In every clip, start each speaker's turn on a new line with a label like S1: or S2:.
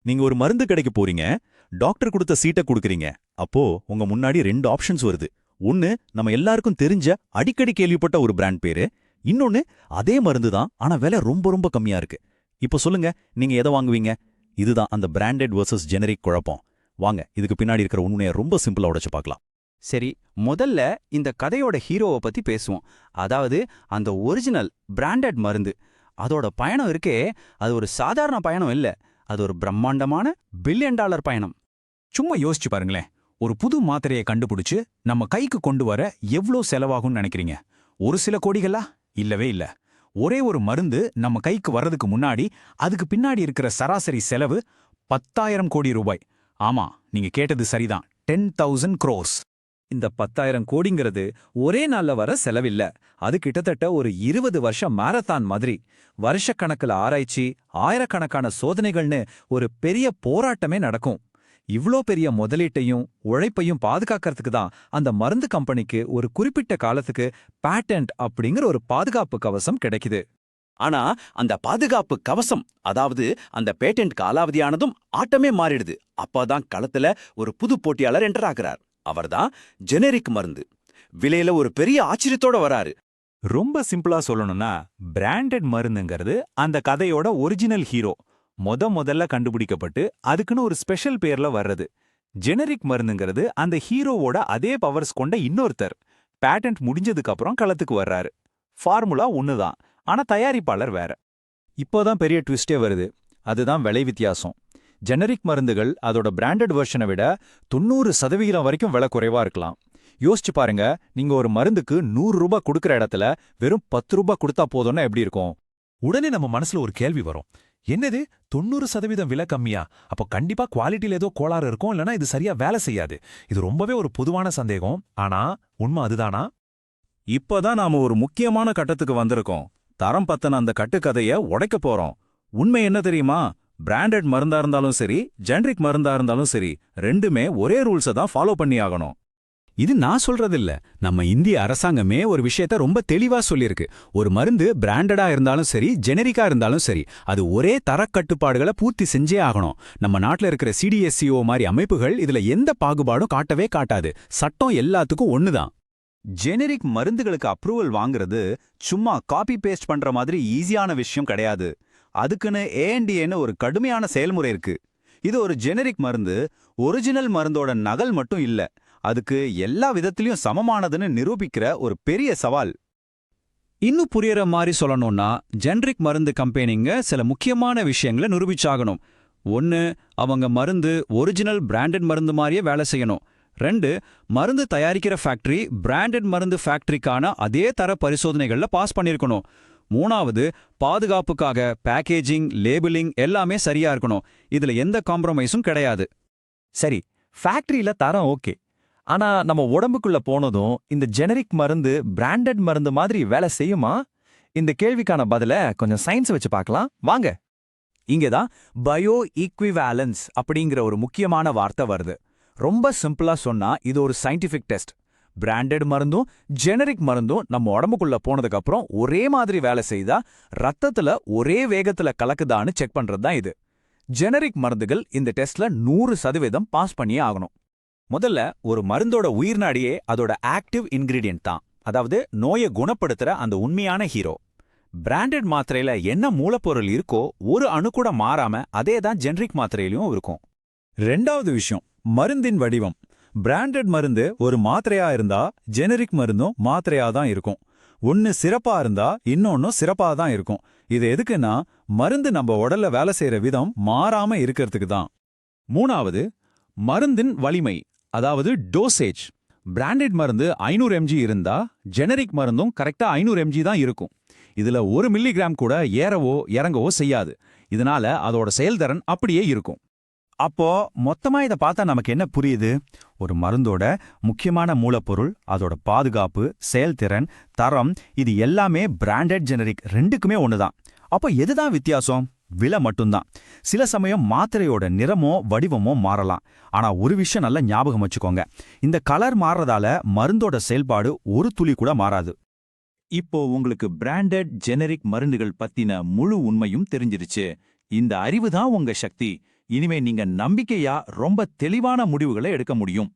S1: நீங்க ஒரு மருந்து கடைக்கு போறீங்க, டாக்டர் கொடுத்த சீட்டை கொடுக்குறீங்க. அப்போ உங்க முன்னாடி 2 ஆப்ஷன்ஸ் வருது. ஒன்னு நம்ம எல்லாருக்கும் தெரிஞ்ச அடிக்கடி கேள்விப்பட்ட ஒரு பிராண்ட் பேரு, இன்னொன்னு அதே மருந்து தான் ஆனா விலை ரொம்ப ரொம்ப கம்மியா இருக்கு. இப்போ சொல்லுங்க, நீங்க எதை வாங்குவீங்க? இதுதான் அந்த பிராண்டட் வெர்சஸ் ஜெனரிக் குழப்பம். வாங்க இதுக்கு பின்னாடி இருக்கிற உண்மையை ரொம்ப சிம்பிளா உடைச்சு பார்க்கலாம்.
S2: சரி, முதல்ல இந்த கதையோட ஹீரோவை பத்தி பேசுவோம். அதாவது அந்த ஒரிஜினல் பிராண்டட் மருந்து. அதோட பயணம் இருக்கே, அது ஒரு சாதாரண பயணம் இல்ல. அது ஒரு பிரம்மாண்டமான பில்லியன் டாலர் பயணம்.
S3: சும்மா யோசிச்சு பாருங்களேன். ஒரு புது மாத்திரையை கண்டுபிடிச்சு நம்ம கைக்கு கொண்டு வர எவ்ளோ செலவாகும்னு நினைக்கிறீங்க? ஒரு சில கோடிகளா? இல்லவே இல்ல. ஒரே ஒரு மருந்து நம்ம கைக்கு வர்றதுக்கு முன்னாடி அதுக்கு பின்னாடி இருக்கிற சராசரி செலவு 10,000 கோடி ரூபாய். ஆமா, நீங்க கேட்டது சரிதான். 10,000 crores.
S4: இந்த 10,000 கோடிங்கிறது ஒரே நாள்ல வர செலவில்ல. அது கிட்டத்தட்ட ஒரு 20 வருஷம் மாரத்தான் மாதிரி. வருஷக்கணக்கில் ஆராய்ச்சி, ஆயிரக்கணக்கான சோதனைகள்னு ஒரு பெரிய போராட்டமே நடக்கும். இவ்ளோ பெரிய முதலீட்டையும் உழைப்பையும் பாதுகாக்கிறதுக்கு தான் அந்த மருந்து கம்பெனிக்கு ஒரு குறிப்பிட்ட காலத்துக்கு பேட்டன்ட் அப்படிங்கிற ஒரு பாதுகாப்பு கவசம் கிடைக்குது.
S2: ஆனா அந்த பாதுகாப்பு கவசம், அதாவது அந்த பேட்டன்ட் காலாவதியானதும் ஆட்டமே மாறிடுது. அப்பதான் களத்துல ஒரு புது போட்டியாளர் என்டர் ஆகிறார். அவர்தான் ஜெனரிக் மருந்து. விலையில ஒரு பெரிய ஆச்சரியத்தோட வராரு.
S3: ரொம்ப சிம்பிளா சொல்லணும்னா, பிராண்டட் மருந்துங்கிறது அந்த கதையோட ஒரிஜினல் ஹீரோ. முதல்ல கண்டுபிடிக்கப்பட்டு அதுக்குன்னு ஒரு ஸ்பெஷல் பேர்ல வர்றது. ஜெனரிக் மருந்துங்கிறது அந்த ஹீரோவோட அதே பவர்ஸ் கொண்ட இன்னொருத்தர். பேட்டன்ட் முடிஞ்சதுக்கு அப்புறம் களத்துக்கு வர்றாரு. ஃபார்முலா ஒண்ணுதான், ஆனா தயாரிப்பாளர் வேற.
S4: இப்போதான் பெரிய ட்விஸ்டே வருது. அதுதான் விலை வித்தியாசம். ஜெனரிக் மருந்துகள் அதோட பிராண்டட் வெர்ஷனை விட 90% வரைக்கும் விலை குறைவா இருக்கலாம். யோசிச்சு பாருங்க, நீங்க ஒரு மருந்துக்கு 100 ரூபாய் கொடுக்கற இடத்துல வெறும் 10 ரூபாய் கொடுத்தா போதும்னா எப்படி இருக்கும்?
S5: உடனே நம்ம மனசுல ஒரு கேள்வி வரும். என்னது 90% விலை கம்மியா? அப்போ கண்டிப்பா குவாலிட்டியில ஏதோ கோளாறு இருக்கும், இல்லனா இது சரியா வேலை செய்யாது. இது ரொம்பவே ஒரு பொதுவான சந்தேகம். ஆனா உண்மை அதுதானா?
S1: இப்பதான் நாம ஒரு முக்கியமான கட்டத்துக்கு வந்திருக்கோம். தரம் பத்தன அந்த கட்டுக்கதைய உடைக்க போறோம். உண்மை என்ன தெரியுமா? பிராண்டட் மருந்தா இருந்தாலும் சரி, ஜெனரிக் மருந்தா இருந்தாலும் சரி, ரெண்டுமே ஒரே ரூல்ஸை தான் ஃபாலோ பண்ணி ஆகணும்.
S6: இது நான் சொல்றதில்ல, நம்ம இந்திய அரசாங்கமே ஒரு விஷயத்த ரொம்ப தெளிவா சொல்லியிருக்கு. ஒரு மருந்து பிராண்டடா இருந்தாலும் சரி, ஜெனரிக்கா இருந்தாலும் சரி, அது ஒரே தரக்கட்டுப்பாடுகளை பூர்த்தி செஞ்சே ஆகணும். நம்ம நாட்டுல இருக்கிற CDSCO மாதிரி அமைப்புகள் இதுல எந்த பாகுபாடும் காட்டவே காட்டாது. சட்டம் எல்லாத்துக்கும் ஒண்ணுதான்.
S2: ஜெனரிக் மருந்துகளுக்கு அப்ரூவல் வாங்குறது சும்மா காப்பி பேஸ்ட் பண்ற மாதிரி ஈஸியான விஷயம் கிடையாது. அதுக்குன்னு ANDAன்னு ஒரு கடுமையான செயல்முறை இருக்கு. இது ஒரு ஜெனரிக் மருந்து ஒரிஜினல் மருந்தோட நகல் மட்டும் இல்ல, அதுக்கு எல்லா விதத்திலையும் சமமானதுன்னு நிரூபிக்கிற ஒரு பெரிய சவால்.
S4: இன்னும் புரியற மாதிரி சொல்லணும்னா, ஜெனரிக் மருந்து கம்பெனிங்க சில முக்கியமான விஷயங்களை நிரூபிச்சாகணும். 1, அவங்க மருந்து ஒரிஜினல் பிராண்டட் மருந்து மாதிரியே வேலை செய்யணும். 2, மருந்து தயாரிக்கிற ஃபேக்டரி பிராண்டட் மருந்து ஃபேக்டரிக்கான அதே தர பரிசோதனைகள்ல பாஸ் பண்ணிருக்கணும். 3வது, பாதுகாப்புக்காக பேக்கேஜிங், லேபிளிங் எல்லாமே சரியா இருக்கணும். இதுல எந்த காம்ப்ரமைஸும் கிடையாது.
S7: சரி, ஃபேக்டரியில தரம் ஓகே. ஆனா நம்ம உடம்புக்குள்ள போனதும் இந்த ஜெனரிக் மருந்து பிராண்டட் மருந்து மாதிரி வேலை செய்யுமா? இந்த கேள்விக்கான பதில கொஞ்சம் சயின்ஸ் வச்சு பார்க்கலாம் வாங்க.
S3: இங்கதான் பயோ ஈக்விவேலன்ஸ் அப்படிங்கிற ஒரு முக்கியமான வார்த்தை வருது. ரொம்ப சிம்பிளா சொன்னா இது ஒரு சயின்டிஃபிக் டெஸ்ட். பிராண்டட் மருந்தும் ஜெனரிக் மருந்தும் நம்ம உடம்புக்குள்ள போனதுக்கு அப்புறம் ஒரே மாதிரி வேலை செய்தா ரத்தத்துல ஒரே வேகத்துல கலக்குதான்னு செக் பண்றது தான் இது. ஜெனரிக் மருந்துகள் இந்த டெஸ்ட்ல 100% பாஸ் பண்ணியே ஆகணும். முதல்ல, ஒரு மருந்தோட உயிர்நாடியே அதோட ஆக்டிவ் இன்கிரீடியன்ட் தான், அதாவது நோயை குணப்படுத்துற அந்த உண்மையான ஹீரோ. பிராண்டட் மாத்திரையில என்ன மூலப்பொருள் இருக்கோ ஒரு அணு கூட மாறாம அதே தான் ஜெனரிக் மாத்திரையிலும் இருக்கும்.
S4: 2வது விஷயம், மருந்தின் வடிவம். பிராண்டட் மருந்து ஒரு மாத்திரையா இருந்தா ஜெனரிக் மருந்தும் மாத்திரையா தான் இருக்கும். ஒன்னு சிறப்பா இருந்தா இன்னொன்னும் சிறப்பா தான் இருக்கும். இது எதுக்குன்னா, மருந்து நம்ம உடல்ல வேலை செய்யற விதம் மாறாம இருக்கிறதுக்கு தான்.
S1: 3வது, மருந்தின் வலிமை, அதாவது டோசேஜ். பிராண்டட் மருந்து 500 mg இருந்தா ஜெனரிக் மருந்தும் கரெக்டா 500 mg தான் இருக்கும். இதுல 1 மில்லிகிராம் கூட ஏறவோ இறங்கவோ செய்யாது. இதனால அதோட செயல்திறன் அப்படியே இருக்கும்.
S4: அப்போ மொத்தமா இதை பார்த்தா நமக்கு என்ன புரியுது? ஒரு மருந்தோட முக்கியமான மூலப்பொருள், அதோட பாதுகாப்பு, செயல்திறன், தரம், இது எல்லாமே பிராண்டட் ஜெனரிக் ரெண்டுக்குமே ஒண்ணுதான். அப்போ எதுதான் வித்தியாசம்? விலை மட்டும்தான். சில சமயம் மாத்திரையோட நிறமோ வடிவமோ மாறலாம். ஆனா ஒரு விஷயம் நல்லா ஞாபகம் வச்சுக்கோங்க, இந்த கலர் மாறுறதால மருந்தோட செயல்பாடு ஒரு துளி கூட மாறாது.
S3: இப்போ உங்களுக்கு பிராண்டட் ஜெனரிக் மருந்துகள் பத்தின முழு உண்மையும் தெரிஞ்சிருச்சு. இந்த அறிவு தான் உங்க சக்தி. இனிமே நீங்க நம்பிக்கையா ரொம்ப தெளிவான முடிவுகளை எடுக்க முடியும்.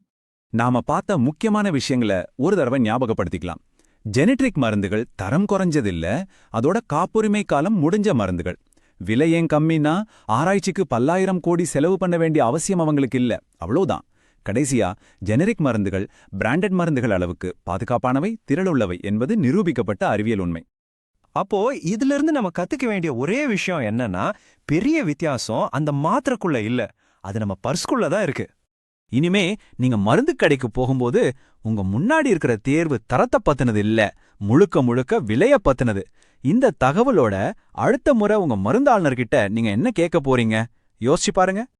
S6: நாம பார்த்த முக்கியமான விஷயங்களை ஒரு தடவை ஞாபகப்படுத்திக்கலாம். ஜெனட்ரிக் மருந்துகள் தரம் குறைஞ்சதில்ல, அதோட காப்புரிமை காலம் முடிஞ்ச மருந்துகள். விலை ஏன் கம்மின்னா ஆராய்ச்சிக்கு பல்லாயிரம் கோடி செலவு பண்ண வேண்டிய அவசியம் அவங்களுக்கு இல்ல, அவ்வளவுதான். கடைசியா ஜெனரிக் மருந்துகள் பிராண்டட் மருந்துகள் அளவுக்கு பாதுகாப்பானவை, திரளுள்ளவை என்பது நிரூபிக்கப்பட்ட அறிவியல் உண்மை.
S7: அப்போ இதுல இருந்து நம்ம கத்துக்க வேண்டிய ஒரே விஷயம் என்னன்னா, பெரிய வித்தியாசம் அந்த மாத்திரைக்குள்ள இல்ல, அது நம்ம பர்ஸ்குள்ள தான் இருக்கு.
S3: இனிமே நீங்க மருந்து கடைக்கு போகும்போது உங்க முன்னாடி இருக்கிற தேர்வு தரத்தை பத்தினது இல்ல, முழுக்க முழுக்க விலைய பத்தினது. இந்த தகவலோட அடுத்த முறை உங்க மருந்தாளர்கிட்ட நீங்க என்ன கேட்க போறீங்க யோசிச்சு பாருங்க.